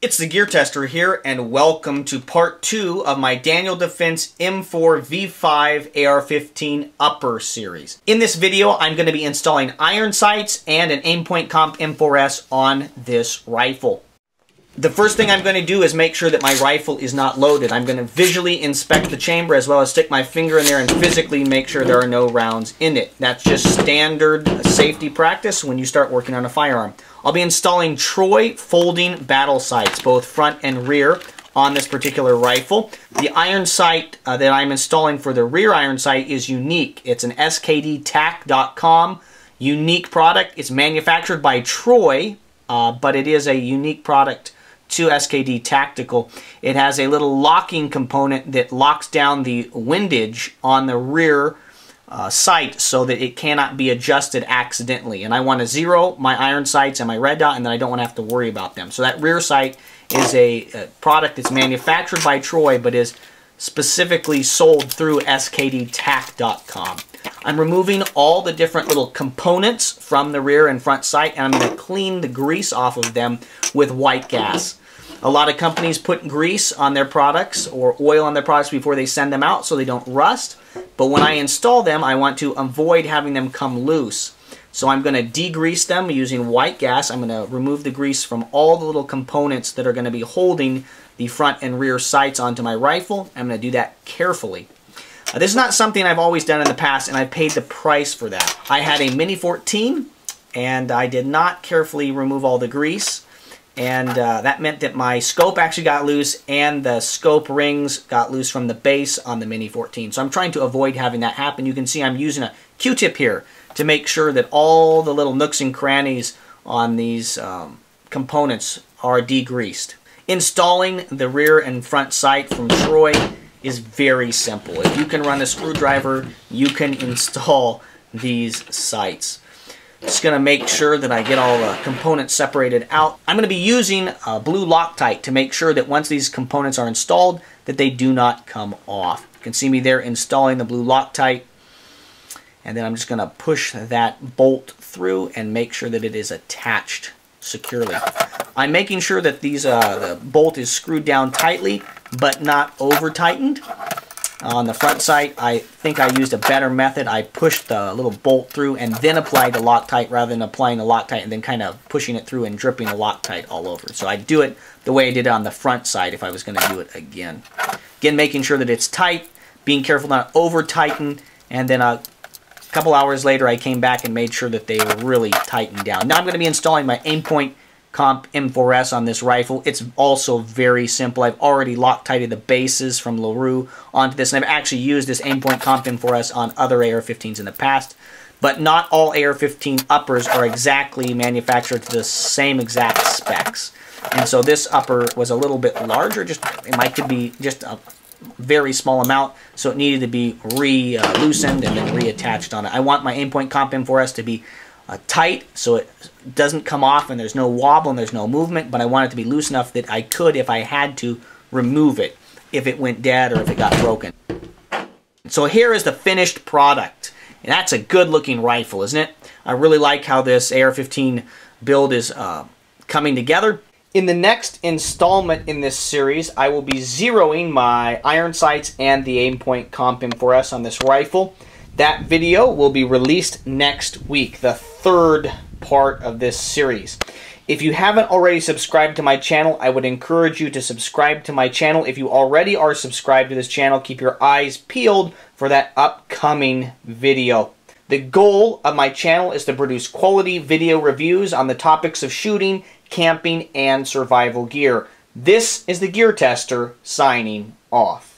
It's the Gear Tester here, and welcome to part 2 of my Daniel Defense M4 V5 AR-15 Upper series. In this video, I'm going to be installing iron sights and an Aimpoint Comp M4S on this rifle. The first thing I'm going to do is make sure that my rifle is not loaded. I'm going to visually inspect the chamber as well as stick my finger in there and physically make sure there are no rounds in it. That's just standard safety practice when you start working on a firearm. I'll be installing Troy folding battle sights, both front and rear, on this particular rifle. The iron sight that I'm installing for the rear iron sight is unique. It's an skdtac.com unique product. It's manufactured by Troy, but it is a unique product to SKD Tactical. It has a little locking component that locks down the windage on the rear sight so that it cannot be adjusted accidentally. And I want to zero my iron sights and my red dot, and then I don't want to have to worry about them. So that rear sight is a product that's manufactured by Troy but is specifically sold through skdtac.com. I'm removing all the different little components from the rear and front sight, and I'm going to clean the grease off of them with white gas. A lot of companies put grease on their products or oil on their products before they send them out so they don't rust. But when I install them, I want to avoid having them come loose. So I'm going to degrease them using white gas. I'm going to remove the grease from all the little components that are going to be holding the front and rear sights onto my rifle. I'm going to do that carefully. This is not something I've always done in the past, and I paid the price for that. I had a Mini 14, and I did not carefully remove all the grease, and that meant that my scope actually got loose, and the scope rings got loose from the base on the Mini 14. So I'm trying to avoid having that happen. You can see I'm using a Q-tip here to make sure that all the little nooks and crannies on these components are degreased. Installing the rear and front sight from Troy is very simple. If you can run a screwdriver, you can install these sights. Just going to make sure that I get all the components separated out. I'm going to be using blue Loctite to make sure that once these components are installed, that they do not come off. You can see me there installing the blue Loctite. And then I'm just going to push that bolt through and make sure that it is attached securely. I'm making sure that the bolt is screwed down tightly, but not over tightened. On the front sight, I think I used a better method. I pushed the little bolt through and then applied the Loctite rather than applying the Loctite and then kind of pushing it through and dripping the Loctite all over. So I do it the way I did it on the front side if I was going to do it again. Again, making sure that it's tight, being careful not over tighten, and then a couple hours later I came back and made sure that they were really tightened down. Now I'm going to be installing my Aimpoint Comp M4S on this rifle. It's also very simple. I've already Loctited the bases from LaRue onto this, and I've actually used this Aimpoint Comp M4S on other AR-15s in the past. But not all AR-15 uppers are exactly manufactured to the same exact specs. And so this upper was a little bit larger. It might be just a very small amount, so it needed to be loosened and then reattached on it. I want my Aimpoint Comp M4S to be tight so it doesn't come off and there's no wobble and there's no movement, but I want it to be loose enough that I could, if I had to, remove it if it went dead or if it got broken. So here is the finished product, and that's a good looking rifle, isn't it? I really like how this AR-15 build is coming together. In the next installment in this series, I will be zeroing my iron sights and the Aimpoint Comp M4S on this rifle. That video will be released next week, the third part of this series. If you haven't already subscribed to my channel, I would encourage you to subscribe to my channel. If you already are subscribed to this channel, keep your eyes peeled for that upcoming video. The goal of my channel is to produce quality video reviews on the topics of shooting, camping, and survival gear. This is the Gear Tester signing off.